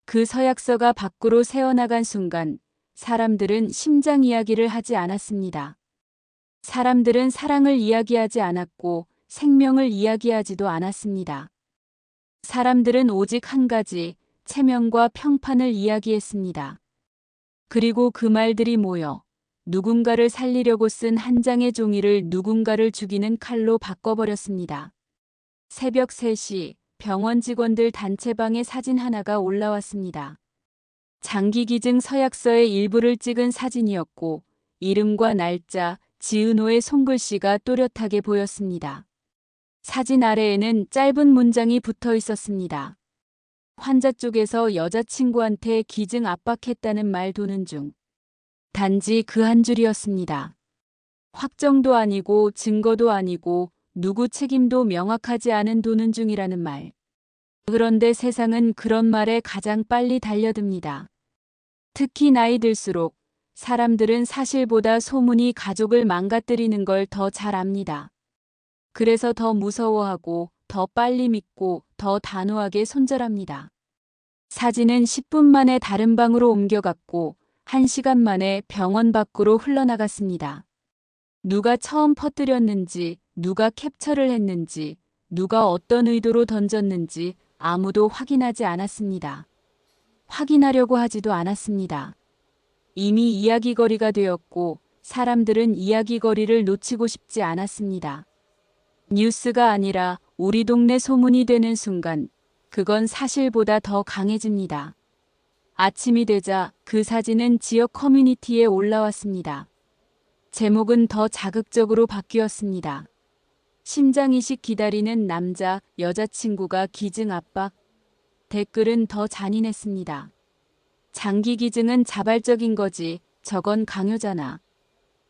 그 서약서가 밖으로 새어나간 순간 사람들은 심장 이야기를 하지 않았습니다. 사람들은 사랑을 이야기하지 않았고 생명을 이야기하지도 않았습니다. 사람들은 오직 한 가지, 체면과 평판을 이야기했습니다. 그리고 그 말들이 모여 누군가를 살리려고 쓴 한 장의 종이를 누군가를 죽이는 칼로 바꿔버렸습니다. 새벽 3시 병원 직원들 단체방에 사진 하나가 올라왔습니다. 장기 기증 서약서의 일부를 찍은 사진이었고 이름과 날짜, 지은호의 손글씨가 또렷하게 보였습니다. 사진 아래에는 짧은 문장이 붙어 있었습니다. 환자 쪽에서 여자친구한테 기증 압박했다는 말 도는 중. 단지 그 한 줄이었습니다. 확정도 아니고 증거도 아니고 누구 책임도 명확하지 않은 도는 중이라는 말. 그런데 세상은 그런 말에 가장 빨리 달려듭니다. 특히 나이 들수록 사람들은 사실보다 소문이 가족을 망가뜨리는 걸 더 잘 압니다. 그래서 더 무서워하고 더 빨리 믿고 더 단호하게 손절합니다. 사진은 10분 만에 다른 방으로 옮겨갔고 1시간 만에 병원 밖으로 흘러나갔습니다. 누가 처음 퍼뜨렸는지, 누가 캡처를 했는지, 누가 어떤 의도로 던졌는지 아무도 확인하지 않았습니다. 확인하려고 하지도 않았습니다. 이미 이야기거리가 되었고 사람들은 이야기거리를 놓치고 싶지 않았습니다. 뉴스가 아니라 우리 동네 소문이 되는 순간 그건 사실보다 더 강해집니다. 아침이 되자 그 사진은 지역 커뮤니티에 올라왔습니다. 제목은 더 자극적으로 바뀌었습니다. 심장이식 기다리는 남자, 여자친구가 기증 압박. 댓글은 더 잔인했습니다. 장기 기증은 자발적인 거지, 저건 강요잖아.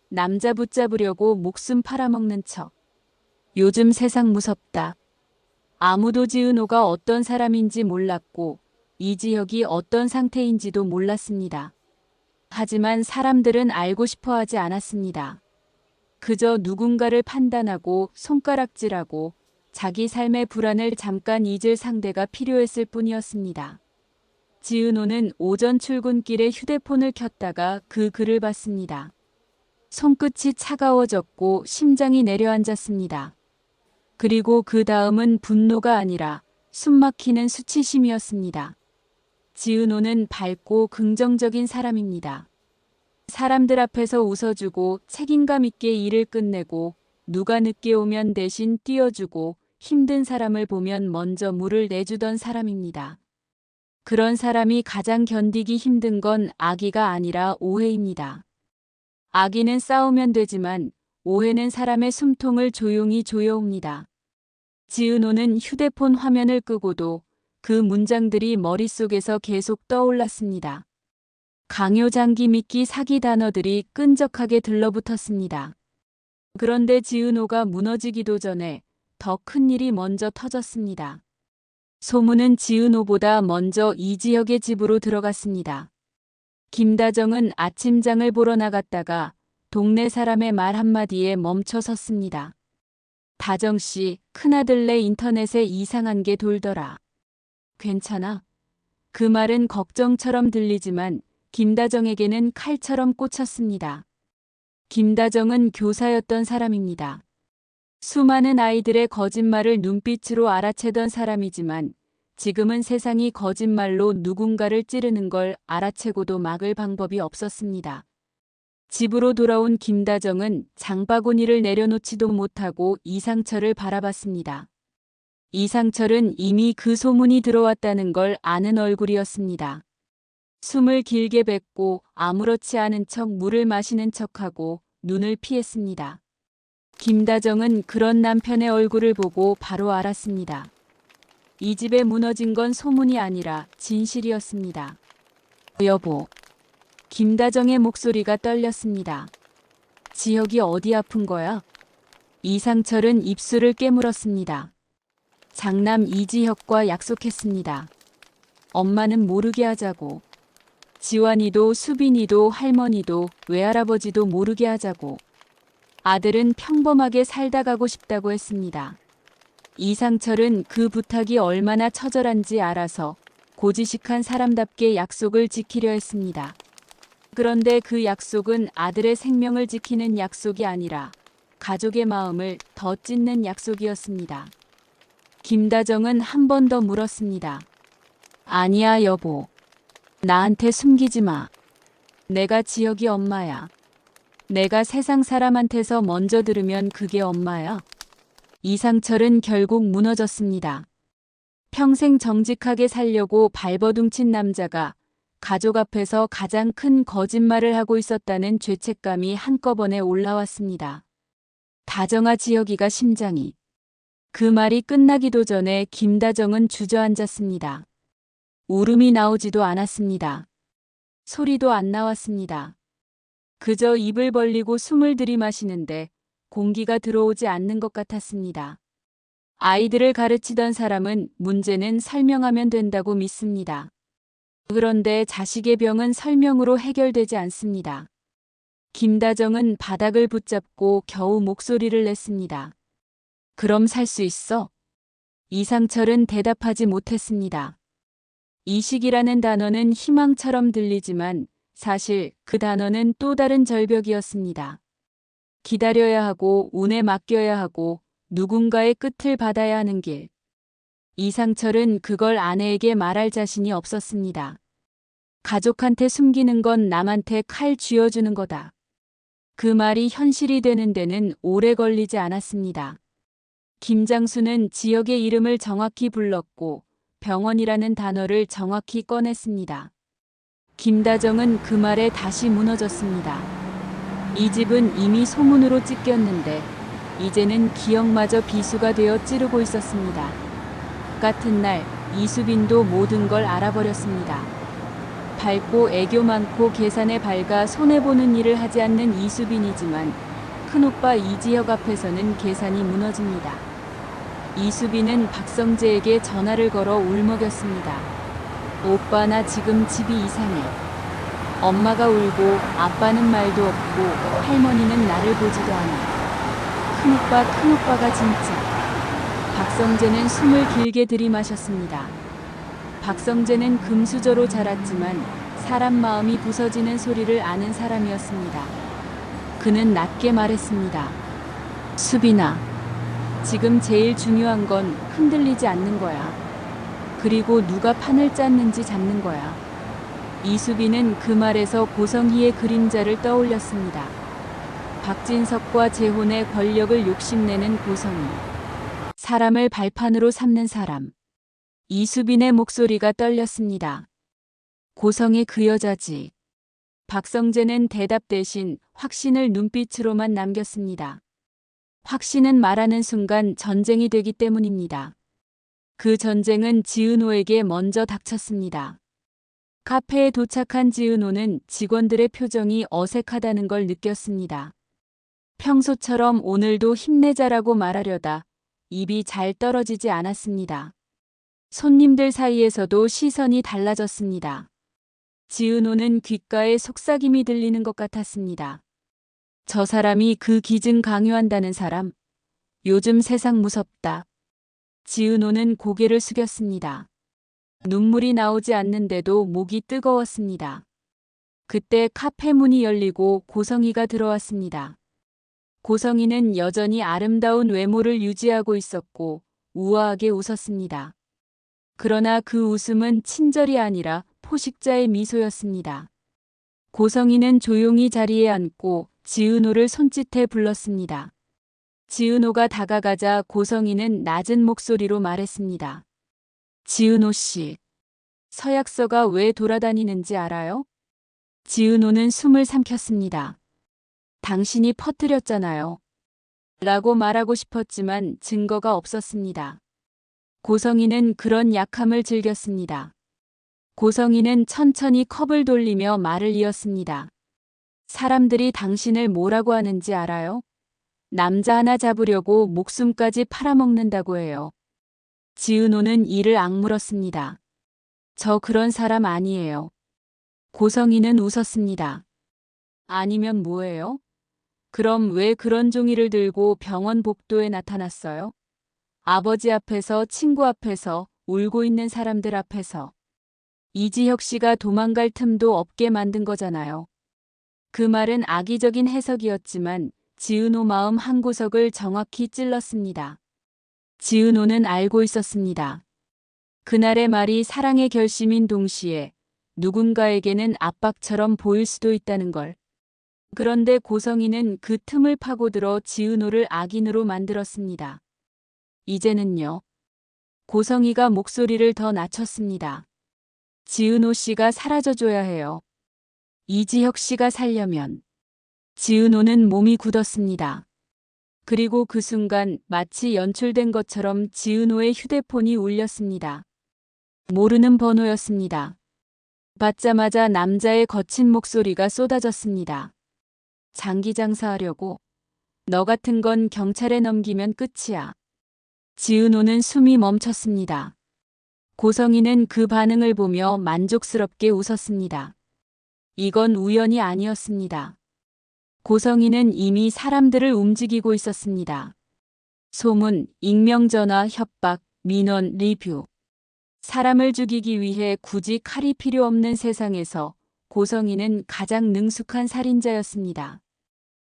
남자 붙잡으려고 목숨 팔아먹는 척. 요즘 세상 무섭다. 아무도 지은호가 어떤 사람인지 몰랐고 이지혁이 어떤 상태인지도 몰랐습니다. 하지만 사람들은 알고 싶어 하지 않았습니다. 그저 누군가를 판단하고 손가락질하고 자기 삶의 불안을 잠깐 잊을 상대가 필요했을 뿐이었습니다. 지은호는 오전 출근길에 휴대폰을 켰다가 그 글을 봤습니다. 손끝이 차가워졌고 심장이 내려앉았습니다. 그리고 그 다음은 분노가 아니라 숨막히는 수치심이었습니다. 지은호는 밝고 긍정적인 사람입니다. 사람들 앞에서 웃어주고 책임감 있게 일을 끝내고 누가 늦게 오면 대신 뛰어주고 힘든 사람을 보면 먼저 물을 내주던 사람입니다. 그런 사람이 가장 견디기 힘든 건 악의가 아니라 오해입니다. 악의는 싸우면 되지만 오해는 사람의 숨통을 조용히 조여옵니다. 지은호는 휴대폰 화면을 끄고도 그 문장들이 머릿속에서 계속 떠올랐습니다. 강요, 장기, 미끼, 사기 단어들이 끈적하게 들러붙었습니다. 그런데 지은호가 무너지기도 전에 더 큰 일이 먼저 터졌습니다. 소문은 지은호보다 먼저 이지혁의 집으로 들어갔습니다. 김다정은 아침장을 보러 나갔다가 동네 사람의 말 한마디에 멈춰 섰습니다. 다정씨, 큰아들네 인터넷에 이상한 게 돌더라. 괜찮아? 그 말은 걱정처럼 들리지만 김다정에게는 칼처럼 꽂혔습니다. 김다정은 교사였던 사람입니다. 수많은 아이들의 거짓말을 눈빛으로 알아채던 사람이지만 지금은 세상이 거짓말로 누군가를 찌르는 걸 알아채고도 막을 방법이 없었습니다. 집으로 돌아온 김다정은 장바구니를 내려놓지도 못하고 이상철을 바라봤습니다. 이상철은 이미 그 소문이 들어왔다는 걸 아는 얼굴이었습니다. 숨을 길게 뱉고 아무렇지 않은 척 물을 마시는 척하고 눈을 피했습니다. 김다정은 그런 남편의 얼굴을 보고 바로 알았습니다. 이 집에 무너진 건 소문이 아니라 진실이었습니다. 여보. 김다정의 목소리가 떨렸습니다. 지혁이 어디 아픈 거야? 이상철은 입술을 깨물었습니다. 장남 이지혁과 약속했습니다. 엄마는 모르게 하자고. 지환이도 수빈이도 할머니도 외할아버지도 모르게 하자고. 아들은 평범하게 살다 가고 싶다고 했습니다. 이상철은 그 부탁이 얼마나 처절한지 알아서 고지식한 사람답게 약속을 지키려 했습니다. 그런데 그 약속은 아들의 생명을 지키는 약속이 아니라 가족의 마음을 더 찢는 약속이었습니다. 김다정은 한 번 더 물었습니다. 아니야, 여보. 나한테 숨기지 마. 내가 지혁이 엄마야. 내가 세상 사람한테서 먼저 들으면 그게 엄마야. 이상철은 결국 무너졌습니다. 평생 정직하게 살려고 발버둥친 남자가 가족 앞에서 가장 큰 거짓말을 하고 있었다는 죄책감이 한꺼번에 올라왔습니다. 다정아, 지혁이가 심장이. 그 말이 끝나기도 전에 김다정은 주저앉았습니다. 울음이 나오지도 않았습니다. 소리도 안 나왔습니다. 그저 입을 벌리고 숨을 들이마시는데 공기가 들어오지 않는 것 같았습니다. 아이들을 가르치던 사람은 문제는 설명하면 된다고 믿습니다. 그런데 자식의 병은 설명으로 해결되지 않습니다. 김다정은 바닥을 붙잡고 겨우 목소리를 냈습니다. 그럼 살 수 있어? 이상철은 대답하지 못했습니다. 이식이라는 단어는 희망처럼 들리지만 사실 그 단어는 또 다른 절벽이었습니다. 기다려야 하고 운에 맡겨야 하고 누군가의 끝을 받아야 하는 길. 이상철은 그걸 아내에게 말할 자신이 없었습니다. 가족한테 숨기는 건 남한테 칼 쥐어주는 거다. 그 말이 현실이 되는 데는 오래 걸리지 않았습니다. 김장수는 지역의 이름을 정확히 불렀고 병원이라는 단어를 정확히 꺼냈습니다. 김다정은 그 말에 다시 무너졌습니다. 이 집은 이미 소문으로 찢겼는데 이제는 기억마저 비수가 되어 찌르고 있었습니다. 같은 날 이수빈도 모든 걸 알아버렸습니다. 밝고 애교 많고 계산에 밝아 손해보는 일을 하지 않는 이수빈이지만 큰오빠 이지혁 앞에서는 계산이 무너집니다. 이수빈은 박성재에게 전화를 걸어 울먹였습니다. 오빠, 나 지금 집이 이상해. 엄마가 울고 아빠는 말도 없고 할머니는 나를 보지도 않아. 큰오빠가 진짜. 박성재는 숨을 길게 들이마셨습니다. 박성재는 금수저로 자랐지만 사람 마음이 부서지는 소리를 아는 사람이었습니다. 그는 낮게 말했습니다. 수빈아, 지금 제일 중요한 건 흔들리지 않는 거야. 그리고 누가 판을 짰는지 잡는 거야. 이수빈은 그 말에서 고성희의 그림자를 떠올렸습니다. 박진석과 재혼의 권력을 욕심내는 고성희. 사람을 발판으로 삼는 사람. 이수빈의 목소리가 떨렸습니다. 고성희 그 여자지. 박성재는 대답 대신 확신을 눈빛으로만 남겼습니다. 확신은 말하는 순간 전쟁이 되기 때문입니다. 그 전쟁은 지은호에게 먼저 닥쳤습니다. 카페에 도착한 지은호는 직원들의 표정이 어색하다는 걸 느꼈습니다. 평소처럼 오늘도 힘내자라고 말하려다 입이 잘 떨어지지 않았습니다. 손님들 사이에서도 시선이 달라졌습니다. 지은호는 귓가에 속삭임이 들리는 것 같았습니다. 저 사람이 그 기증 강요한다는 사람. 요즘 세상 무섭다. 지은호는 고개를 숙였습니다. 눈물이 나오지 않는데도 목이 뜨거웠습니다. 그때 카페 문이 열리고 고성희가 들어왔습니다. 고성희는 여전히 아름다운 외모를 유지하고 있었고 우아하게 웃었습니다. 그러나 그 웃음은 친절이 아니라 포식자의 미소였습니다. 고성희는 조용히 자리에 앉고 지은호를 손짓해 불렀습니다. 지은호가 다가가자 고성희는 낮은 목소리로 말했습니다. 지은호 씨, 서약서가 왜 돌아다니는지 알아요? 지은호는 숨을 삼켰습니다. 당신이 퍼뜨렸잖아요. 라고 말하고 싶었지만 증거가 없었습니다. 고성희는 그런 약함을 즐겼습니다. 고성희는 천천히 컵을 돌리며 말을 이었습니다. 사람들이 당신을 뭐라고 하는지 알아요? 남자 하나 잡으려고 목숨까지 팔아먹는다고 해요. 지은호는 이를 악물었습니다. 저 그런 사람 아니에요. 고성희는 웃었습니다. 아니면 뭐예요? 그럼 왜 그런 종이를 들고 병원 복도에 나타났어요? 아버지 앞에서, 친구 앞에서, 울고 있는 사람들 앞에서. 이지혁 씨가 도망갈 틈도 없게 만든 거잖아요. 그 말은 악의적인 해석이었지만 지은호 마음 한구석을 정확히 찔렀습니다. 지은호는 알고 있었습니다. 그날의 말이 사랑의 결심인 동시에 누군가에게는 압박처럼 보일 수도 있다는 걸. 그런데 고성이는 그 틈을 파고들어 지은호를 악인으로 만들었습니다. 이제는요. 고성이가 목소리를 더 낮췄습니다. 지은호 씨가 사라져줘야 해요. 이지혁 씨가 살려면. 지은호는 몸이 굳었습니다. 그리고 그 순간 마치 연출된 것처럼 지은호의 휴대폰이 울렸습니다. 모르는 번호였습니다. 받자마자 남자의 거친 목소리가 쏟아졌습니다. 장기 장사하려고? 너 같은 건 경찰에 넘기면 끝이야. 지은호는 숨이 멈췄습니다. 고성이는 그 반응을 보며 만족스럽게 웃었습니다. 이건 우연이 아니었습니다. 고성이는 이미 사람들을 움직이고 있었습니다. 소문, 익명전화, 협박, 민원, 리뷰. 사람을 죽이기 위해 굳이 칼이 필요 없는 세상에서 고성이는 가장 능숙한 살인자였습니다.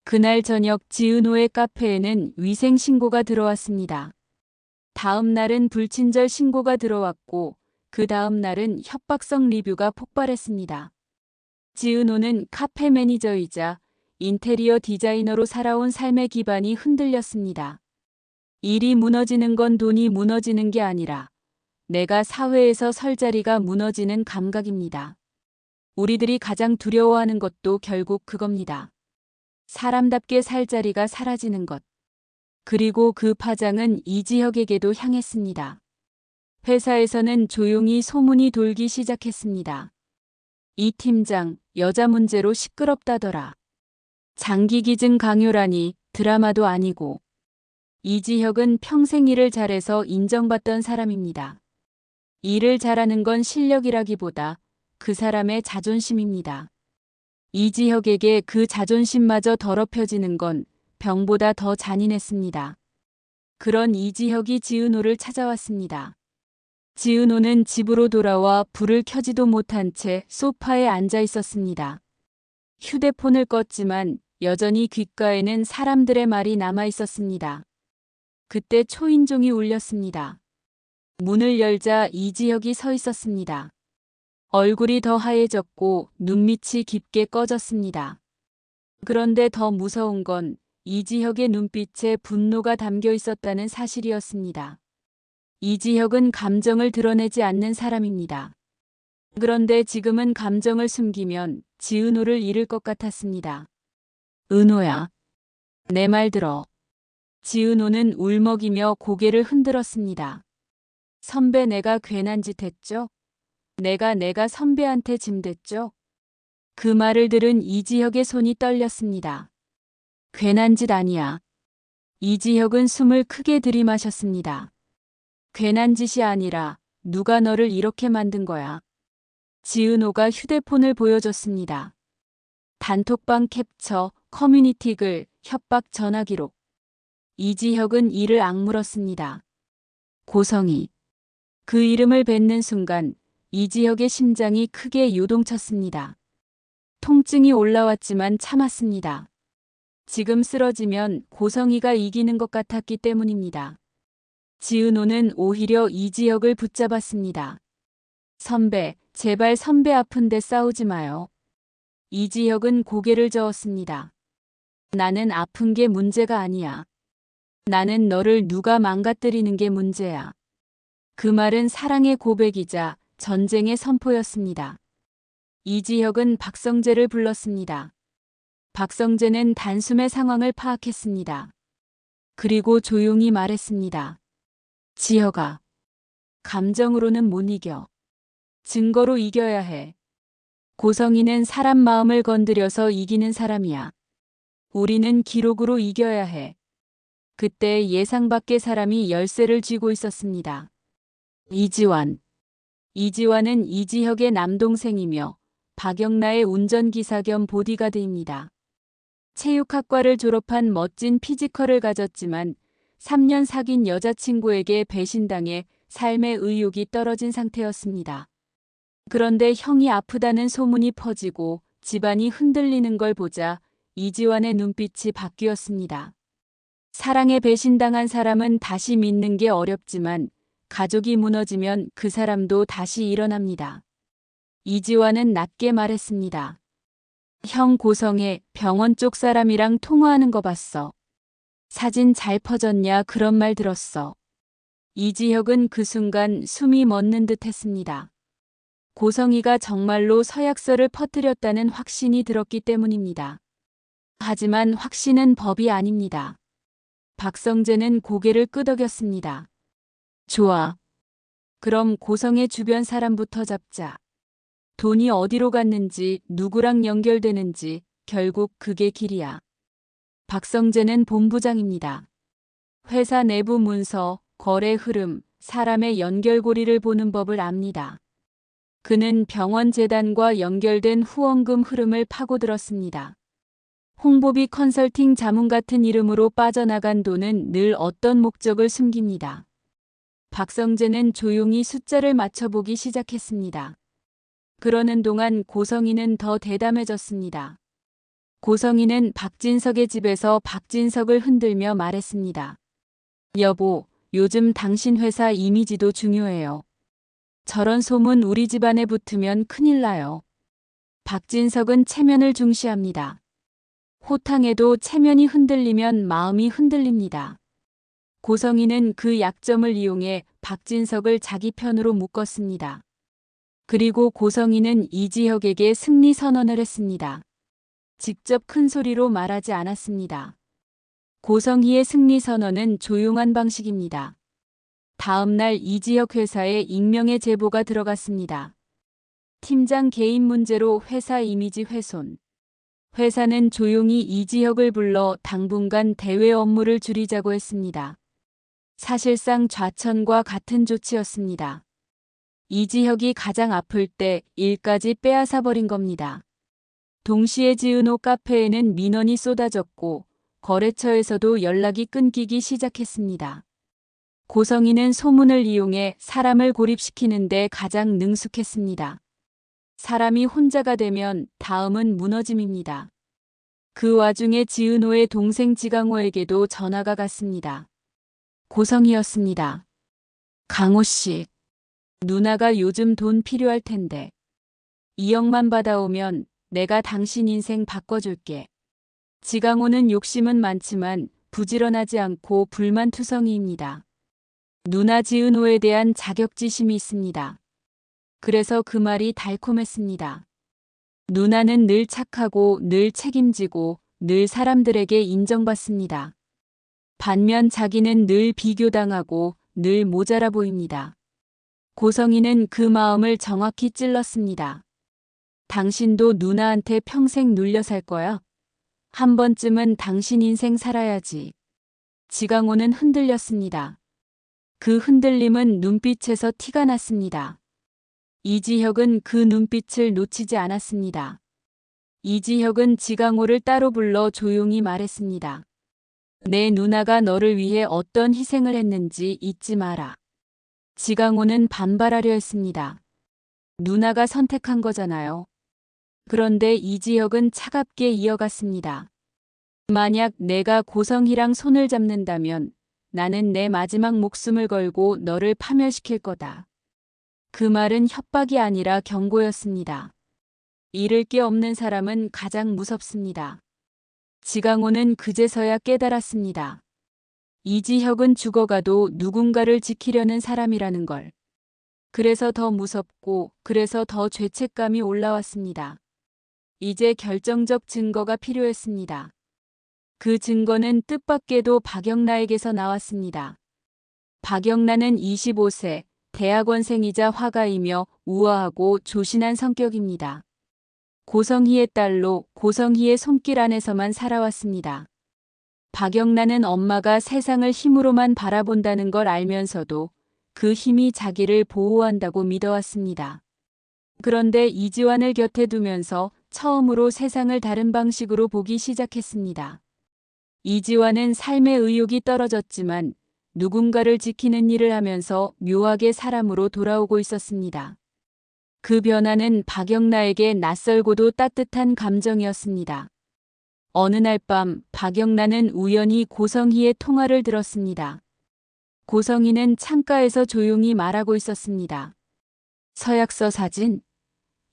그날 저녁 지은호의 카페에는 위생 신고가 들어왔습니다. 다음 날은 불친절 신고가 들어왔고 그 다음 날은 협박성 리뷰가 폭발했습니다. 지은호는 카페 매니저이자 인테리어 디자이너로 살아온 삶의 기반이 흔들렸습니다. 일이 무너지는 건 돈이 무너지는 게 아니라 내가 사회에서 설 자리가 무너지는 감각입니다. 우리들이 가장 두려워하는 것도 결국 그겁니다. 사람답게 살 자리가 사라지는 것. 그리고 그 파장은 이지혁에게도 향했습니다. 회사에서는 조용히 소문이 돌기 시작했습니다. 이 팀장, 여자 문제로 시끄럽다더라. 장기 기증 강요라니 드라마도 아니고. 이지혁은 평생 일을 잘해서 인정받던 사람입니다. 일을 잘하는 건 실력이라기보다 그 사람의 자존심입니다. 이지혁에게 그 자존심마저 더럽혀지는 건 병보다 더 잔인했습니다. 그런 이지혁이 지은호를 찾아왔습니다. 지은호는 집으로 돌아와 불을 켜지도 못한 채 소파에 앉아 있었습니다. 휴대폰을 껐지만 여전히 귓가에는 사람들의 말이 남아 있었습니다. 그때 초인종이 울렸습니다. 문을 열자 이지혁이 서 있었습니다. 얼굴이 더 하얘졌고 눈밑이 깊게 꺼졌습니다. 그런데 더 무서운 건 이지혁의 눈빛에 분노가 담겨 있었다는 사실이었습니다. 이지혁은 감정을 드러내지 않는 사람입니다. 그런데 지금은 감정을 숨기면 지은호를 잃을 것 같았습니다. 은호야, 내 말 들어. 지은호는 울먹이며 고개를 흔들었습니다. 선배 내가 괜한 짓 했죠? 내가 선배한테 짐댔죠? 그 말을 들은 이지혁의 손이 떨렸습니다. 괜한 짓 아니야. 이지혁은 숨을 크게 들이마셨습니다. 괜한 짓이 아니라 누가 너를 이렇게 만든 거야. 지은호가 휴대폰을 보여줬습니다. 단톡방 캡처, 커뮤니티 글, 협박 전화 기록. 이지혁은 이를 악물었습니다. 고성이. 그 이름을 뱉는 순간 이지혁의 심장이 크게 요동쳤습니다. 통증이 올라왔지만 참았습니다. 지금 쓰러지면 고성이가 이기는 것 같았기 때문입니다. 지은호는 오히려 이지혁을 붙잡았습니다. 선배, 제발 선배 아픈데 싸우지 마요. 이지혁은 고개를 저었습니다. 나는 아픈 게 문제가 아니야. 나는 너를 누가 망가뜨리는 게 문제야. 그 말은 사랑의 고백이자 전쟁의 선포였습니다. 이지혁은 박성재를 불렀습니다. 박성재는 단숨에 상황을 파악했습니다. 그리고 조용히 말했습니다. 지혁아, 감정으로는 못 이겨. 증거로 이겨야 해. 고성이는 사람 마음을 건드려서 이기는 사람이야. 우리는 기록으로 이겨야 해. 그때 예상 밖의 사람이 열쇠를 쥐고 있었습니다. 이지환. 이지환은 이지혁의 남동생이며 박영나의 운전기사 겸 보디가드입니다. 체육학과를 졸업한 멋진 피지컬을 가졌지만 3년 사귄 여자친구에게 배신당해 삶의 의욕이 떨어진 상태였습니다. 그런데 형이 아프다는 소문이 퍼지고 집안이 흔들리는 걸 보자 이지환의 눈빛이 바뀌었습니다. 사랑에 배신당한 사람은 다시 믿는 게 어렵지만 가족이 무너지면 그 사람도 다시 일어납니다. 이지환은 낮게 말했습니다. 형 고성에 병원 쪽 사람이랑 통화하는 거 봤어. 사진 잘 퍼졌냐 그런 말 들었어. 이지혁은 그 순간 숨이 멎는 듯 했습니다. 고성이가 정말로 서약서를 퍼뜨렸다는 확신이 들었기 때문입니다. 하지만 확신은 법이 아닙니다. 박성재는 고개를 끄덕였습니다. 좋아. 그럼 고성의 주변 사람부터 잡자. 돈이 어디로 갔는지 누구랑 연결되는지 결국 그게 길이야. 박성재는 본부장입니다. 회사 내부 문서, 거래 흐름, 사람의 연결고리를 보는 법을 압니다. 그는 병원 재단과 연결된 후원금 흐름을 파고들었습니다. 홍보비 컨설팅 자문 같은 이름으로 빠져나간 돈은 늘 어떤 목적을 숨깁니다. 박성재는 조용히 숫자를 맞춰보기 시작했습니다. 그러는 동안 고성이는 더 대담해졌습니다. 고성이는 박진석의 집에서 박진석을 흔들며 말했습니다. 여보, 요즘 당신 회사 이미지도 중요해요. 저런 소문 우리 집안에 붙으면 큰일 나요. 박진석은 체면을 중시합니다. 호탕해도 체면이 흔들리면 마음이 흔들립니다. 고성이는 그 약점을 이용해 박진석을 자기 편으로 묶었습니다. 그리고 고성이는 이지혁에게 승리 선언을 했습니다. 직접 큰 소리로 말하지 않았습니다. 고성희의 승리 선언은 조용한 방식입니다. 다음 날 이지혁 회사에 익명의 제보가 들어갔습니다. 팀장 개인 문제로 회사 이미지 훼손. 회사는 조용히 이지혁을 불러 당분간 대외 업무를 줄이자고 했습니다. 사실상 좌천과 같은 조치였습니다. 이지혁이 가장 아플 때 일까지 빼앗아 버린 겁니다. 동시에 지은호 카페에는 민원이 쏟아졌고 거래처에서도 연락이 끊기기 시작했습니다. 고성이는 소문을 이용해 사람을 고립시키는데 가장 능숙했습니다. 사람이 혼자가 되면 다음은 무너짐입니다. 그 와중에 지은호의 동생 지강호에게도 전화가 갔습니다. 고성이었습니다. 강호 씨, 누나가 요즘 돈 필요할 텐데 2억만 받아오면 내가 당신 인생 바꿔줄게. 지강호는 욕심은 많지만 부지런하지 않고 불만투성이입니다. 누나 지은호에 대한 자격지심이 있습니다. 그래서 그 말이 달콤했습니다. 누나는 늘 착하고 늘 책임지고 늘 사람들에게 인정받습니다. 반면 자기는 늘 비교당하고 늘 모자라 보입니다. 고성이는 그 마음을 정확히 찔렀습니다. 당신도 누나한테 평생 눌려 살 거야? 한 번쯤은 당신 인생 살아야지. 지강호는 흔들렸습니다. 그 흔들림은 눈빛에서 티가 났습니다. 이지혁은 그 눈빛을 놓치지 않았습니다. 이지혁은 지강호를 따로 불러 조용히 말했습니다. 내 누나가 너를 위해 어떤 희생을 했는지 잊지 마라. 지강호는 반발하려 했습니다. 누나가 선택한 거잖아요. 그런데 이지혁은 차갑게 이어갔습니다. 만약 내가 고성희랑 손을 잡는다면 나는 내 마지막 목숨을 걸고 너를 파멸시킬 거다. 그 말은 협박이 아니라 경고였습니다. 잃을 게 없는 사람은 가장 무섭습니다. 지강호는 그제서야 깨달았습니다. 이지혁은 죽어가도 누군가를 지키려는 사람이라는 걸. 그래서 더 무섭고 그래서 더 죄책감이 올라왔습니다. 이제 결정적 증거가 필요했습니다. 그 증거는 뜻밖에도 박영란에게서 나왔습니다. 박영란은 25세, 대학원생이자 화가이며 우아하고 조신한 성격입니다. 고성희의 딸로 고성희의 손길 안에서만 살아왔습니다. 박영란은 엄마가 세상을 힘으로만 바라본다는 걸 알면서도 그 힘이 자기를 보호한다고 믿어왔습니다. 그런데 이지환을 곁에 두면서 처음으로 세상을 다른 방식으로 보기 시작했습니다. 이지환은 삶의 의욕이 떨어졌지만 누군가를 지키는 일을 하면서 묘하게 사람으로 돌아오고 있었습니다. 그 변화는 박영란에게 낯설고도 따뜻한 감정이었습니다. 어느 날 밤 박영란은 우연히 고성희의 통화를 들었습니다. 고성희는 창가에서 조용히 말하고 있었습니다. 서약서 사진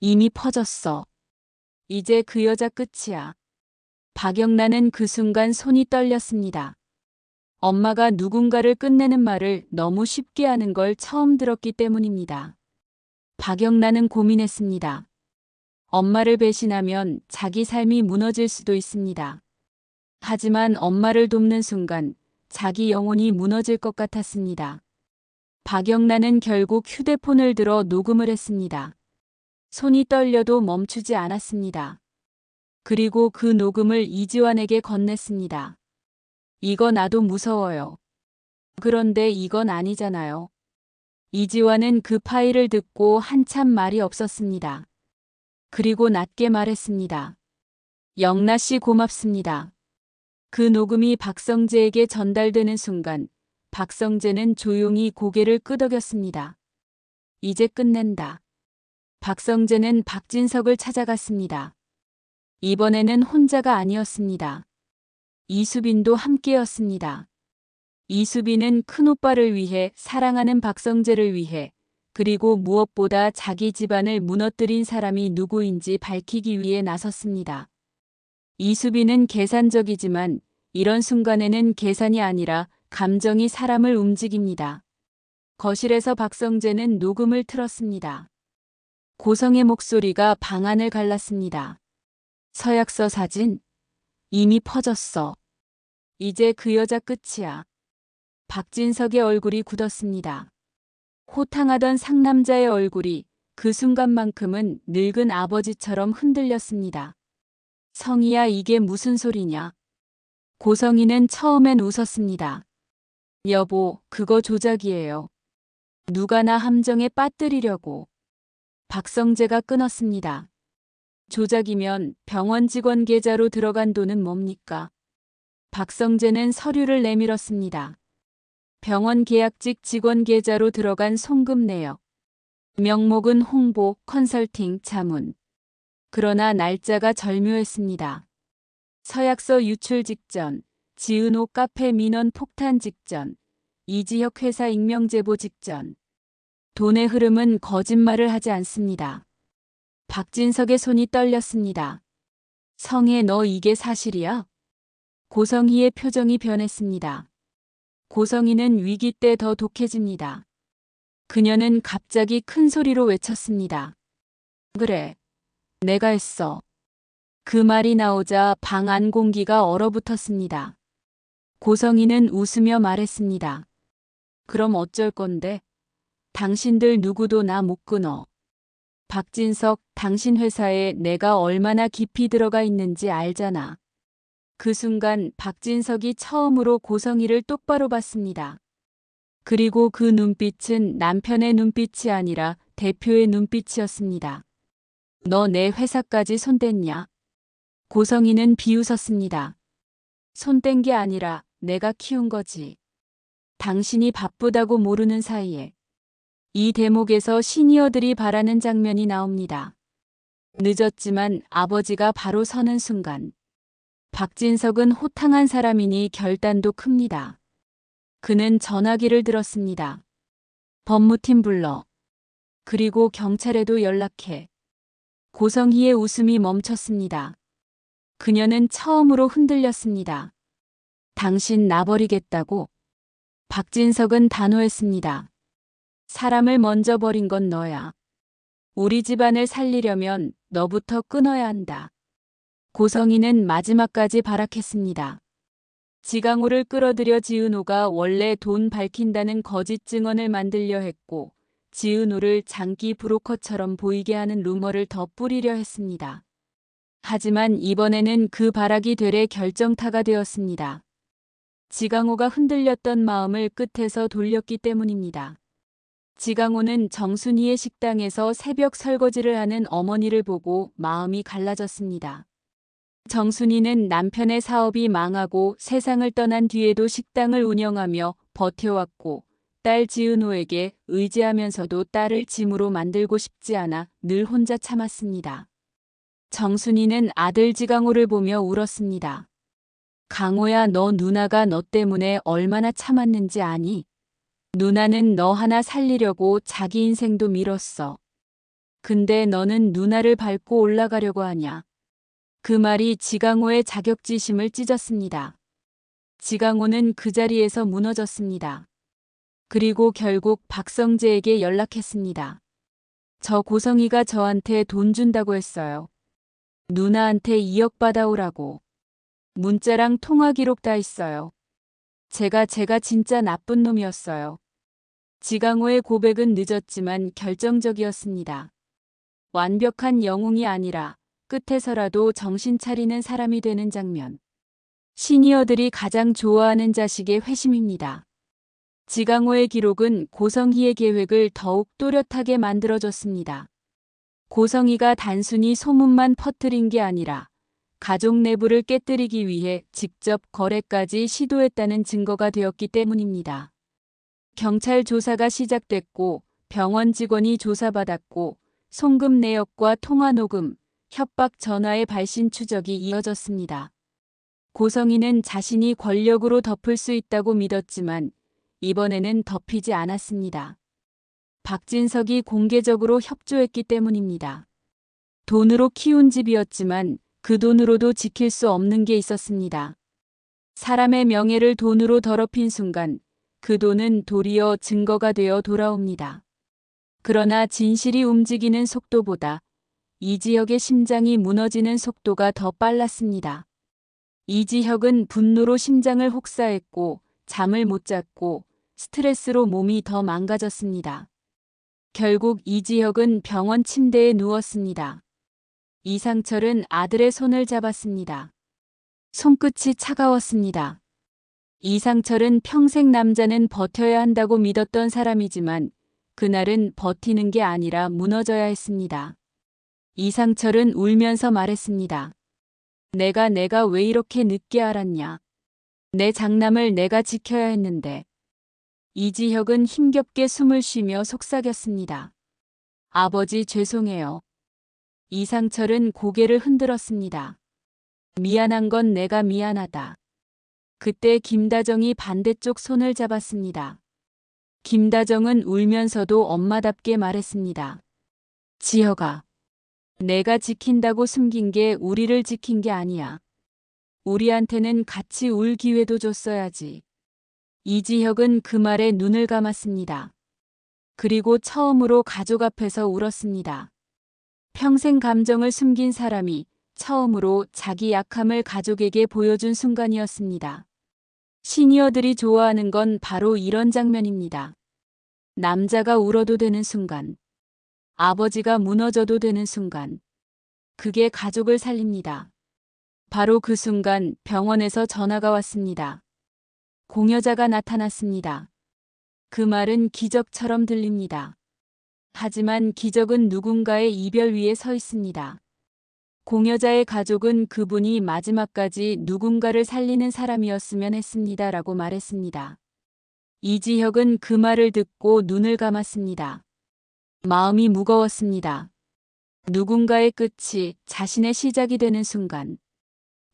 이미 퍼졌어. 이제 그 여자 끝이야. 박영란은 그 순간 손이 떨렸습니다. 엄마가 누군가를 끝내는 말을 너무 쉽게 하는 걸 처음 들었기 때문입니다. 박영란은 고민했습니다. 엄마를 배신하면 자기 삶이 무너질 수도 있습니다. 하지만 엄마를 돕는 순간 자기 영혼이 무너질 것 같았습니다. 박영란은 결국 휴대폰을 들어 녹음을 했습니다. 손이 떨려도 멈추지 않았습니다. 그리고 그 녹음을 이지환에게 건넸습니다. 이거 나도 무서워요. 그런데 이건 아니잖아요. 이지환은 그 파일을 듣고 한참 말이 없었습니다. 그리고 낮게 말했습니다. 영나 씨 고맙습니다. 그 녹음이 박성재에게 전달되는 순간 박성재는 조용히 고개를 끄덕였습니다. 이제 끝낸다. 박성재는 박진석을 찾아갔습니다. 이번에는 혼자가 아니었습니다. 이수빈도 함께였습니다. 이수빈은 큰오빠를 위해, 사랑하는 박성재를 위해, 그리고 무엇보다 자기 집안을 무너뜨린 사람이 누구인지 밝히기 위해 나섰습니다. 이수빈은 계산적이지만 이런 순간에는 계산이 아니라 감정이 사람을 움직입니다. 거실에서 박성재는 녹음을 틀었습니다. 고성의 목소리가 방안을 갈랐습니다. 서약서 사진 이미 퍼졌어. 이제 그 여자 끝이야. 박진석의 얼굴이 굳었습니다. 호탕하던 상남자의 얼굴이 그 순간만큼은 늙은 아버지처럼 흔들렸습니다. 성희야, 이게 무슨 소리냐? 고성희는 처음엔 웃었습니다. 여보, 그거 조작이에요. 누가 나 함정에 빠뜨리려고. 박성재가 끊었습니다. 조작이면 병원 직원 계좌로 들어간 돈은 뭡니까? 박성재는 서류를 내밀었습니다. 병원 계약직 직원 계좌로 들어간 송금 내역. 명목은 홍보, 컨설팅, 자문. 그러나 날짜가 절묘했습니다. 서약서 유출 직전, 지은호 카페 민원 폭탄 직전, 이지혁 회사 익명 제보 직전. 돈의 흐름은 거짓말을 하지 않습니다. 박진석의 손이 떨렸습니다. 성혜, 너 이게 사실이야? 고성희의 표정이 변했습니다. 고성희는 위기 때 더 독해집니다. 그녀는 갑자기 큰 소리로 외쳤습니다. 그래, 내가 했어. 그 말이 나오자 방 안 공기가 얼어붙었습니다. 고성희는 웃으며 말했습니다. 그럼 어쩔 건데? 당신들 누구도 나 못 끊어. 박진석, 당신 회사에 내가 얼마나 깊이 들어가 있는지 알잖아. 그 순간 박진석이 처음으로 고성희를 똑바로 봤습니다. 그리고 그 눈빛은 남편의 눈빛이 아니라 대표의 눈빛이었습니다. 너 내 회사까지 손댔냐? 고성희는 비웃었습니다. 손댄 게 아니라 내가 키운 거지. 당신이 바쁘다고 모르는 사이에. 이 대목에서 시니어들이 바라는 장면이 나옵니다. 늦었지만 아버지가 바로 서는 순간. 박진석은 호탕한 사람이니 결단도 큽니다. 그는 전화기를 들었습니다. 법무팀 불러. 그리고 경찰에도 연락해. 고성희의 웃음이 멈췄습니다. 그녀는 처음으로 흔들렸습니다. 당신 나 버리겠다고? 박진석은 단호했습니다. 사람을 먼저 버린 건 너야. 우리 집안을 살리려면 너부터 끊어야 한다. 고성희는 마지막까지 발악했습니다. 지강호를 끌어들여 지은호가 원래 돈 밝힌다는 거짓 증언을 만들려 했고 지은호를 장기 브로커처럼 보이게 하는 루머를 더 뿌리려 했습니다. 하지만 이번에는 그 발악이 되레 결정타가 되었습니다. 지강호가 흔들렸던 마음을 끝에서 돌렸기 때문입니다. 지강호는 정순이의 식당에서 새벽 설거지를 하는 어머니를 보고 마음이 갈라졌습니다. 정순이는 남편의 사업이 망하고 세상을 떠난 뒤에도 식당을 운영하며 버텨왔고 딸 지은호에게 의지하면서도 딸을 짐으로 만들고 싶지 않아 늘 혼자 참았습니다. 정순이는 아들 지강호를 보며 울었습니다. 강호야, 너 누나가 너 때문에 얼마나 참았는지 아니? 누나는 너 하나 살리려고 자기 인생도 밀었어. 근데 너는 누나를 밟고 올라가려고 하냐? 그 말이 지강호의 자격지심을 찢었습니다. 지강호는 그 자리에서 무너졌습니다. 그리고 결국 박성재에게 연락했습니다. 저 고성이가 저한테 돈 준다고 했어요. 누나한테 2억 받아오라고. 문자랑 통화 기록 다 있어요. 제가 진짜 나쁜 놈이었어요. 지강호의 고백은 늦었지만 결정적이었습니다. 완벽한 영웅이 아니라 끝에서라도 정신 차리는 사람이 되는 장면. 시니어들이 가장 좋아하는 자식의 회심입니다. 지강호의 기록은 고성희의 계획을 더욱 또렷하게 만들어줬습니다. 고성희가 단순히 소문만 퍼뜨린 게 아니라 가족 내부를 깨뜨리기 위해 직접 거래까지 시도했다는 증거가 되었기 때문입니다. 경찰 조사가 시작됐고 병원 직원이 조사받았고 송금 내역과 통화 녹음, 협박 전화의 발신 추적이 이어졌습니다. 고성희는 자신이 권력으로 덮을 수 있다고 믿었지만 이번에는 덮이지 않았습니다. 박진석이 공개적으로 협조했기 때문입니다. 돈으로 키운 집이었지만 그 돈으로도 지킬 수 없는 게 있었습니다. 사람의 명예를 돈으로 더럽힌 순간 그 돈은 도리어 증거가 되어 돌아옵니다. 그러나 진실이 움직이는 속도보다 이지혁의 심장이 무너지는 속도가 더 빨랐습니다. 이지혁은 분노로 심장을 혹사했고 잠을 못 잤고 스트레스로 몸이 더 망가졌습니다. 결국 이지혁은 병원 침대에 누웠습니다. 이상철은 아들의 손을 잡았습니다. 손끝이 차가웠습니다. 이상철은 평생 남자는 버텨야 한다고 믿었던 사람이지만 그날은 버티는 게 아니라 무너져야 했습니다. 이상철은 울면서 말했습니다. 내가 왜 이렇게 늦게 알았냐. 내 장남을 내가 지켜야 했는데. 이지혁은 힘겹게 숨을 쉬며 속삭였습니다. 아버지 죄송해요. 이상철은 고개를 흔들었습니다. 미안한 건 내가 미안하다. 그때 김다정이 반대쪽 손을 잡았습니다. 김다정은 울면서도 엄마답게 말했습니다. 지혁아, 내가 지킨다고 숨긴 게 우리를 지킨 게 아니야. 우리한테는 같이 울 기회도 줬어야지. 이지혁은 그 말에 눈을 감았습니다. 그리고 처음으로 가족 앞에서 울었습니다. 평생 감정을 숨긴 사람이 처음으로 자기 약함을 가족에게 보여준 순간이었습니다. 시니어들이 좋아하는 건 바로 이런 장면입니다. 남자가 울어도 되는 순간, 아버지가 무너져도 되는 순간, 그게 가족을 살립니다. 바로 그 순간 병원에서 전화가 왔습니다. 공여자가 나타났습니다. 그 말은 기적처럼 들립니다. 하지만 기적은 누군가의 이별 위에 서 있습니다. 공여자의 가족은 그분이 마지막까지 누군가를 살리는 사람이었으면 했습니다. 라고 말했습니다. 이지혁은 그 말을 듣고 눈을 감았습니다. 마음이 무거웠습니다. 누군가의 끝이 자신의 시작이 되는 순간,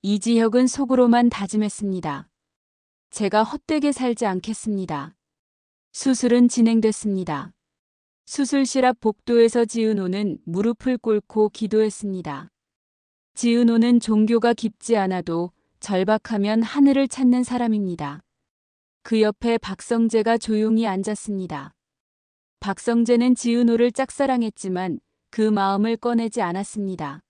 이지혁은 속으로만 다짐했습니다. 제가 헛되게 살지 않겠습니다. 수술은 진행됐습니다. 수술실 앞 복도에서 지은호는 무릎을 꿇고 기도했습니다. 지은호는 종교가 깊지 않아도 절박하면 하늘을 찾는 사람입니다. 그 옆에 박성재가 조용히 앉았습니다. 박성재는 지은호를 짝사랑했지만 그 마음을 꺼내지 않았습니다.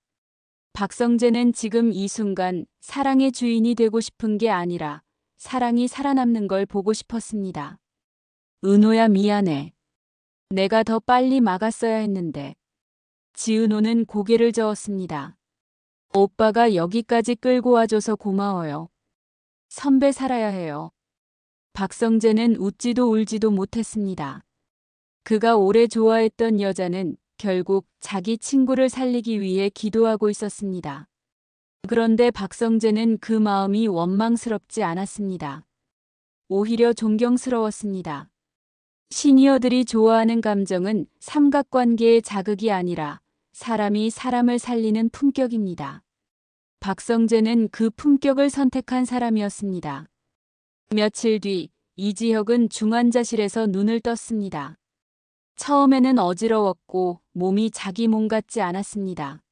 박성재는 지금 이 순간 사랑의 주인이 되고 싶은 게 아니라 사랑이 살아남는 걸 보고 싶었습니다. 은호야 미안해. 내가 더 빨리 막았어야 했는데. 지은호는 고개를 저었습니다. 오빠가 여기까지 끌고 와줘서 고마워요. 선배 살아야 해요. 박성재는 웃지도 울지도 못했습니다. 그가 오래 좋아했던 여자는 결국 자기 친구를 살리기 위해 기도하고 있었습니다. 그런데 박성재는 그 마음이 원망스럽지 않았습니다. 오히려 존경스러웠습니다. 시니어들이 좋아하는 감정은 삼각관계의 자극이 아니라 사람이 사람을 살리는 품격입니다. 박성재는 그 품격을 선택한 사람이었습니다. 며칠 뒤 이지혁은 중환자실에서 눈을 떴습니다. 처음에는 어지러웠고 몸이 자기 몸 같지 않았습니다.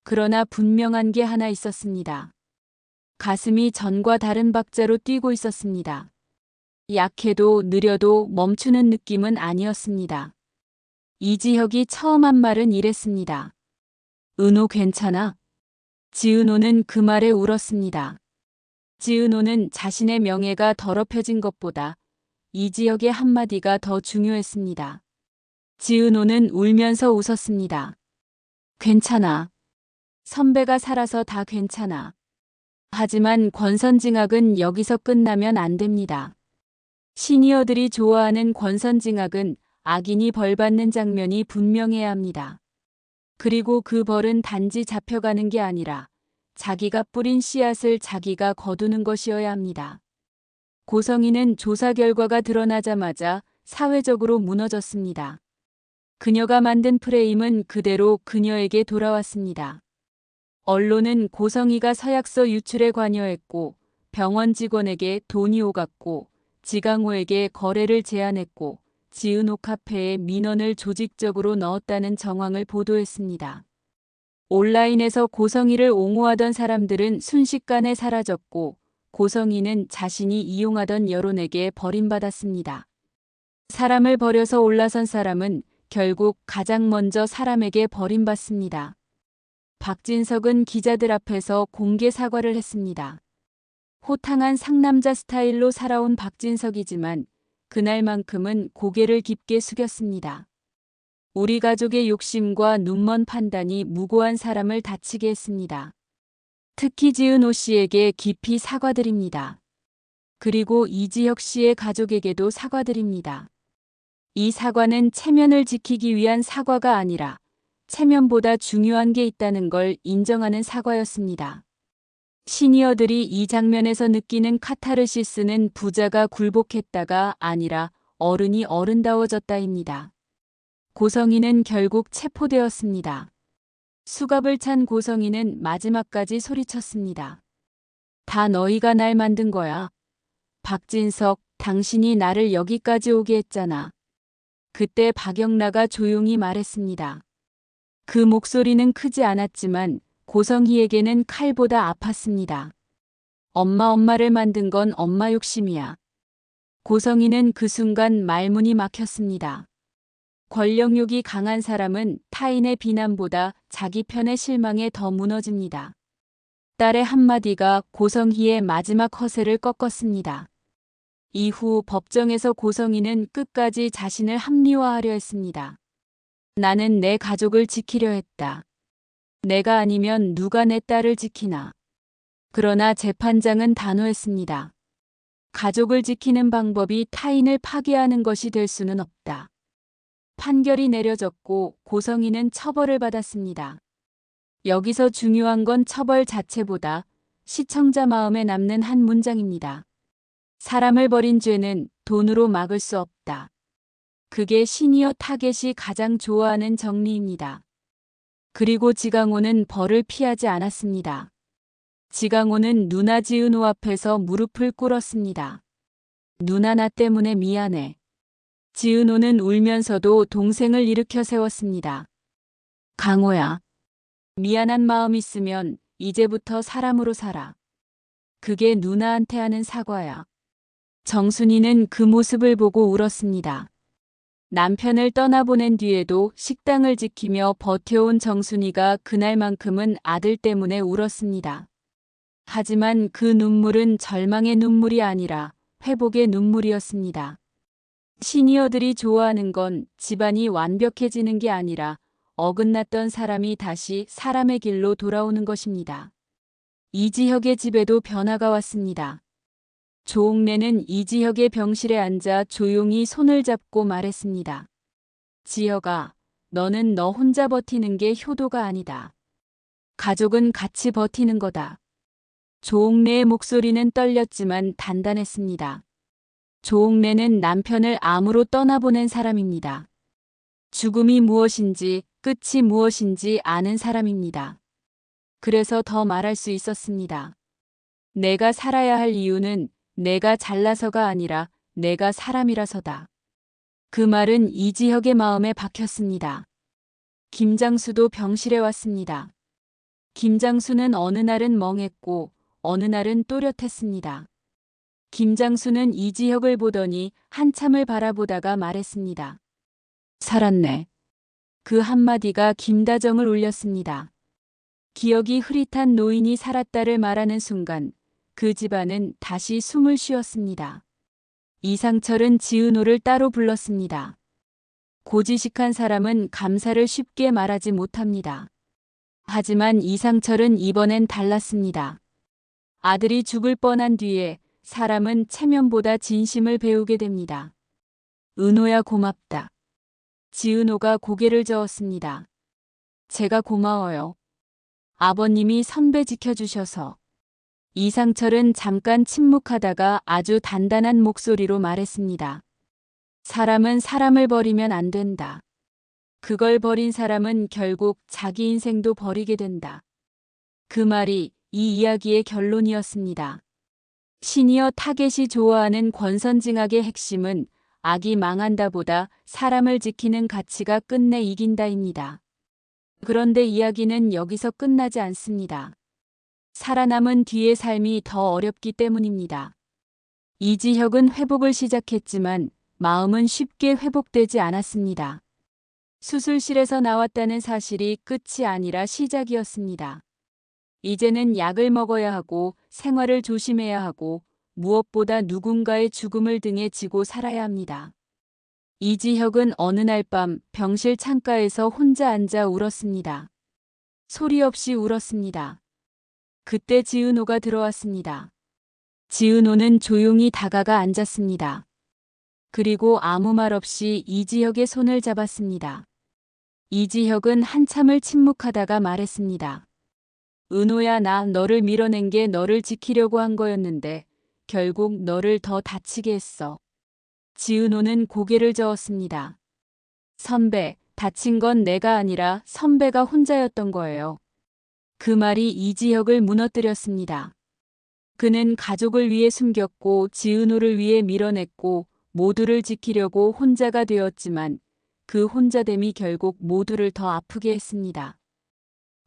그러나 분명한 게 하나 있었습니다. 가슴이 전과 다른 박자로 뛰고 있었습니다. 약해도 느려도 멈추는 느낌은 아니었습니다. 이지혁이 처음 한 말은 이랬습니다. 은호 괜찮아? 지은호는 그 말에 울었습니다. 지은호는 자신의 명예가 더럽혀진 것보다 이지혁의 한마디가 더 중요했습니다. 지은호는 울면서 웃었습니다. 괜찮아. 선배가 살아서 다 괜찮아. 하지만 권선징악은 여기서 끝나면 안 됩니다. 시니어들이 좋아하는 권선징악은 악인이 벌받는 장면이 분명해야 합니다. 그리고 그 벌은 단지 잡혀가는 게 아니라 자기가 뿌린 씨앗을 자기가 거두는 것이어야 합니다. 고성희는 조사 결과가 드러나자마자 사회적으로 무너졌습니다. 그녀가 만든 프레임은 그대로 그녀에게 돌아왔습니다. 언론은 고성희가 서약서 유출에 관여했고 병원 직원에게 돈이 오갔고 지강호에게 거래를 제안했고 지은호 카페에 민원을 조직적으로 넣었다는 정황을 보도했습니다. 온라인에서 고성희를 옹호하던 사람들은 순식간에 사라졌고 고성희는 자신이 이용하던 여론에게 버림받았습니다. 사람을 버려서 올라선 사람은 결국 가장 먼저 사람에게 버림받습니다. 박진석은 기자들 앞에서 공개 사과를 했습니다. 호탕한 상남자 스타일로 살아온 박진석이지만 그날만큼은 고개를 깊게 숙였습니다. 우리 가족의 욕심과 눈먼 판단이 무고한 사람을 다치게 했습니다. 특히 지은호 씨에게 깊이 사과드립니다. 그리고 이지혁 씨의 가족에게도 사과드립니다. 이 사과는 체면을 지키기 위한 사과가 아니라 체면보다 중요한 게 있다는 걸 인정하는 사과였습니다. 시니어들이 이 장면에서 느끼는 카타르시스는 부자가 굴복했다가 아니라 어른이 어른다워졌다입니다. 고성희는 결국 체포되었습니다. 수갑을 찬 고성희는 마지막까지 소리쳤습니다. 다 너희가 날 만든 거야. 박진석, 당신이 나를 여기까지 오게 했잖아. 그때 박영라가 조용히 말했습니다. 그 목소리는 크지 않았지만 고성희에게는 칼보다 아팠습니다. 엄마를 만든 건 엄마 욕심이야. 고성희는 그 순간 말문이 막혔습니다. 권력욕이 강한 사람은 타인의 비난보다 자기 편의 실망에 더 무너집니다. 딸의 한마디가 고성희의 마지막 허세를 꺾었습니다. 이후 법정에서 고성희는 끝까지 자신을 합리화하려 했습니다. 나는 내 가족을 지키려 했다. 내가 아니면 누가 내 딸을 지키나. 그러나 재판장은 단호했습니다. 가족을 지키는 방법이 타인을 파괴하는 것이 될 수는 없다. 판결이 내려졌고 고성희는 처벌을 받았습니다. 여기서 중요한 건 처벌 자체보다 시청자 마음에 남는 한 문장입니다. 사람을 버린 죄는 돈으로 막을 수 없다. 그게 시니어 타겟이 가장 좋아하는 정리입니다. 그리고 지강호는 벌을 피하지 않았습니다. 지강호는 누나 지은호 앞에서 무릎을 꿇었습니다. 누나 나 때문에 미안해. 지은호는 울면서도 동생을 일으켜 세웠습니다. 강호야. 미안한 마음 있으면 이제부터 사람으로 살아. 그게 누나한테 하는 사과야. 정순이는 그 모습을 보고 울었습니다. 남편을 떠나보낸 뒤에도 식당을 지키며 버텨온 정순이가 그날만큼은 아들 때문에 울었습니다. 하지만 그 눈물은 절망의 눈물이 아니라 회복의 눈물이었습니다. 시니어들이 좋아하는 건 집안이 완벽해지는 게 아니라 어긋났던 사람이 다시 사람의 길로 돌아오는 것입니다. 이지혁의 집에도 변화가 왔습니다. 조옥래는 이지혁의 병실에 앉아 조용히 손을 잡고 말했습니다. 지혁아, 너는 너 혼자 버티는 게 효도가 아니다. 가족은 같이 버티는 거다. 조옥래의 목소리는 떨렸지만 단단했습니다. 조옥래는 남편을 암으로 떠나보낸 사람입니다. 죽음이 무엇인지 끝이 무엇인지 아는 사람입니다. 그래서 더 말할 수 있었습니다. 내가 살아야 할 이유는 내가 잘나서가 아니라 내가 사람이라서다. 그 말은 이지혁의 마음에 박혔습니다. 김장수도 병실에 왔습니다. 김장수는 어느 날은 멍했고 어느 날은 또렷했습니다. 김장수는 이지혁을 보더니 한참을 바라보다가 말했습니다. 살았네. 그 한마디가 김다정을 울렸습니다. 기억이 흐릿한 노인이 살았다를 말하는 순간 그 집안은 다시 숨을 쉬었습니다. 이상철은 지은호를 따로 불렀습니다. 고지식한 사람은 감사를 쉽게 말하지 못합니다. 하지만 이상철은 이번엔 달랐습니다. 아들이 죽을 뻔한 뒤에 사람은 체면보다 진심을 배우게 됩니다. 은호야 고맙다. 지은호가 고개를 저었습니다. 제가 고마워요. 아버님이 선배 지켜주셔서. 이상철은 잠깐 침묵하다가 아주 단단한 목소리로 말했습니다. 사람은 사람을 버리면 안 된다. 그걸 버린 사람은 결국 자기 인생도 버리게 된다. 그 말이 이 이야기의 결론이었습니다. 시니어 타겟이 좋아하는 권선징악의 핵심은 악이 망한다보다 사람을 지키는 가치가 끝내 이긴다입니다. 그런데 이야기는 여기서 끝나지 않습니다. 살아남은 뒤의 삶이 더 어렵기 때문입니다. 이지혁은 회복을 시작했지만 마음은 쉽게 회복되지 않았습니다. 수술실에서 나왔다는 사실이 끝이 아니라 시작이었습니다. 이제는 약을 먹어야 하고 생활을 조심해야 하고 무엇보다 누군가의 죽음을 등에 지고 살아야 합니다. 이지혁은 어느 날 밤 병실 창가에서 혼자 앉아 울었습니다. 소리 없이 울었습니다. 그때 지은호가 들어왔습니다. 지은호는 조용히 다가가 앉았습니다. 그리고 아무 말 없이 이지혁의 손을 잡았습니다. 이지혁은 한참을 침묵하다가 말했습니다. 은호야, 나 너를 밀어낸 게 너를 지키려고 한 거였는데 결국 너를 더 다치게 했어. 지은호는 고개를 저었습니다. 선배, 다친 건 내가 아니라 선배가 혼자였던 거예요. 그 말이 이지혁을 무너뜨렸습니다. 그는 가족을 위해 숨겼고 지은호를 위해 밀어냈고 모두를 지키려고 혼자가 되었지만 그 혼자됨이 결국 모두를 더 아프게 했습니다.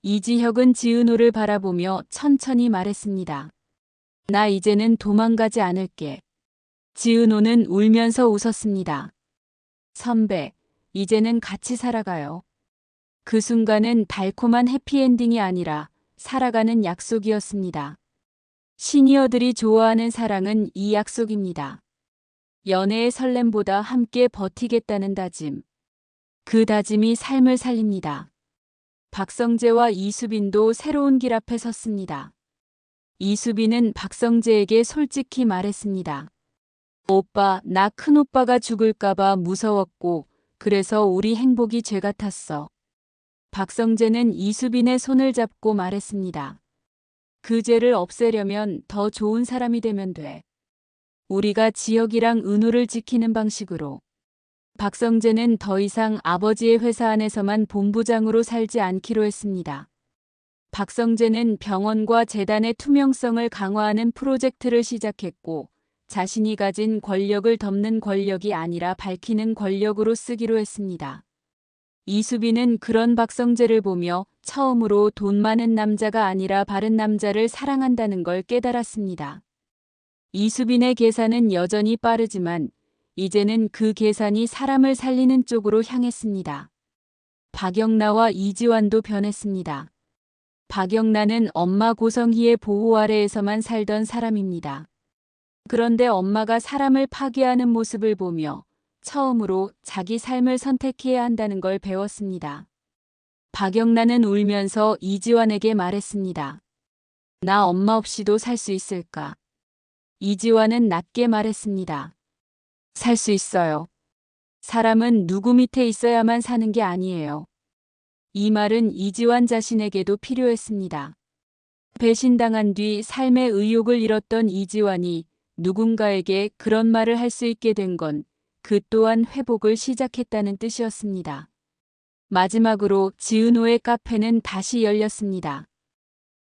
이지혁은 지은호를 바라보며 천천히 말했습니다. 나 이제는 도망가지 않을게. 지은호는 울면서 웃었습니다. 선배, 이제는 같이 살아가요. 그 순간은 달콤한 해피엔딩이 아니라 살아가는 약속이었습니다. 시니어들이 좋아하는 사랑은 이 약속입니다. 연애의 설렘보다 함께 버티겠다는 다짐. 그 다짐이 삶을 살립니다. 박성재와 이수빈도 새로운 길 앞에 섰습니다. 이수빈은 박성재에게 솔직히 말했습니다. 오빠, 나 큰오빠가 죽을까봐 무서웠고 그래서 우리 행복이 죄 같았어. 박성재는 이수빈의 손을 잡고 말했습니다. 그 죄를 없애려면 더 좋은 사람이 되면 돼. 우리가 지혁이랑 은호를 지키는 방식으로. 박성재는 더 이상 아버지의 회사 안에서만 본부장으로 살지 않기로 했습니다. 박성재는 병원과 재단의 투명성을 강화하는 프로젝트를 시작했고 자신이 가진 권력을 덮는 권력이 아니라 밝히는 권력으로 쓰기로 했습니다. 이수빈은 그런 박성재를 보며 처음으로 돈 많은 남자가 아니라 바른 남자를 사랑한다는 걸 깨달았습니다. 이수빈의 계산은 여전히 빠르지만 이제는 그 계산이 사람을 살리는 쪽으로 향했습니다. 박영나와 이지환도 변했습니다. 박영나는 엄마 고성희의 보호 아래에서만 살던 사람입니다. 그런데 엄마가 사람을 파괴하는 모습을 보며 처음으로 자기 삶을 선택해야 한다는 걸 배웠습니다. 박영나는 울면서 이지환에게 말했습니다. 나 엄마 없이도 살 수 있을까? 이지환은 낮게 말했습니다. 살 수 있어요. 사람은 누구 밑에 있어야만 사는 게 아니에요. 이 말은 이지환 자신에게도 필요했습니다. 배신당한 뒤 삶의 의욕을 잃었던 이지환이 누군가에게 그런 말을 할 수 있게 된 건 그 또한 회복을 시작했다는 뜻이었습니다. 마지막으로 지은호의 카페는 다시 열렸습니다.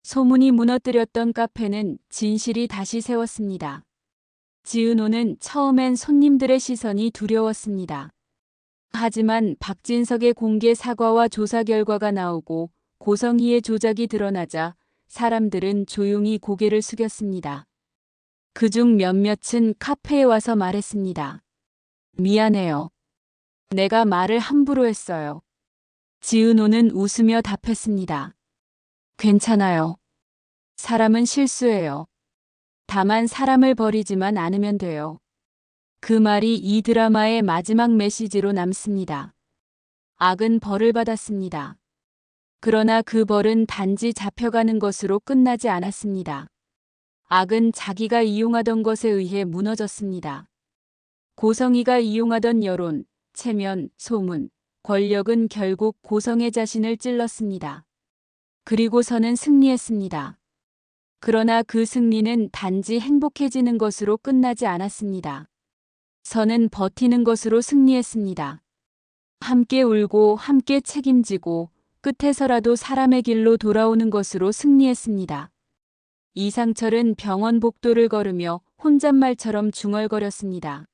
소문이 무너뜨렸던 카페는 진실이 다시 세웠습니다. 지은호는 처음엔 손님들의 시선이 두려웠습니다. 하지만 박진석의 공개 사과와 조사 결과가 나오고 고성희의 조작이 드러나자 사람들은 조용히 고개를 숙였습니다. 그중 몇몇은 카페에 와서 말했습니다. 미안해요. 내가 말을 함부로 했어요. 지은호는 웃으며 답했습니다. 괜찮아요. 사람은 실수해요. 다만 사람을 버리지만 않으면 돼요. 그 말이 이 드라마의 마지막 메시지로 남습니다. 악은 벌을 받았습니다. 그러나 그 벌은 단지 잡혀가는 것으로 끝나지 않았습니다. 악은 자기가 이용하던 것에 의해 무너졌습니다. 고성희가 이용하던 여론, 체면, 소문, 권력은 결국 고성의 자신을 찔렀습니다. 그리고서는 승리했습니다. 그러나 그 승리는 단지 행복해지는 것으로 끝나지 않았습니다. 선은 버티는 것으로 승리했습니다. 함께 울고 함께 책임지고 끝에서라도 사람의 길로 돌아오는 것으로 승리했습니다. 이상철은 병원 복도를 걸으며 혼잣말처럼 중얼거렸습니다.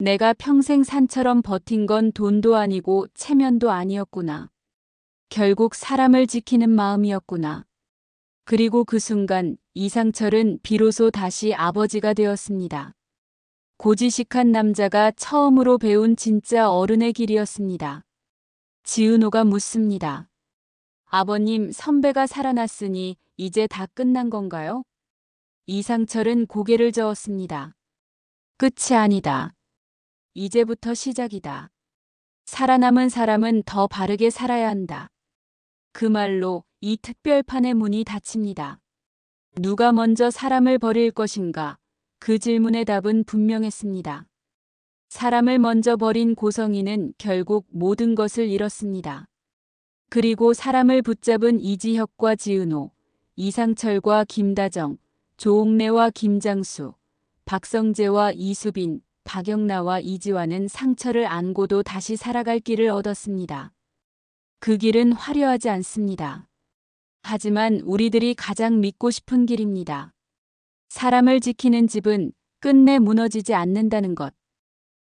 내가 평생 산처럼 버틴 건 돈도 아니고 체면도 아니었구나. 결국 사람을 지키는 마음이었구나. 그리고 그 순간 이상철은 비로소 다시 아버지가 되었습니다. 고지식한 남자가 처음으로 배운 진짜 어른의 길이었습니다. 지은호가 묻습니다. 아버님, 선배가 살아났으니 이제 다 끝난 건가요? 이상철은 고개를 저었습니다. 끝이 아니다. 이제부터 시작이다. 살아남은 사람은 더 바르게 살아야 한다. 그 말로 이 특별판의 문이 닫힙니다. 누가 먼저 사람을 버릴 것인가? 그 질문의 답은 분명했습니다. 사람을 먼저 버린 고성희는 결국 모든 것을 잃었습니다. 그리고 사람을 붙잡은 이지혁과 지은호, 이상철과 김다정, 조옥래와 김장수, 박성재와 이수빈, 박영나와 이지화는 상처를 안고도 다시 살아갈 길을 얻었습니다. 그 길은 화려하지 않습니다. 하지만 우리들이 가장 믿고 싶은 길입니다. 사람을 지키는 집은 끝내 무너지지 않는다는 것.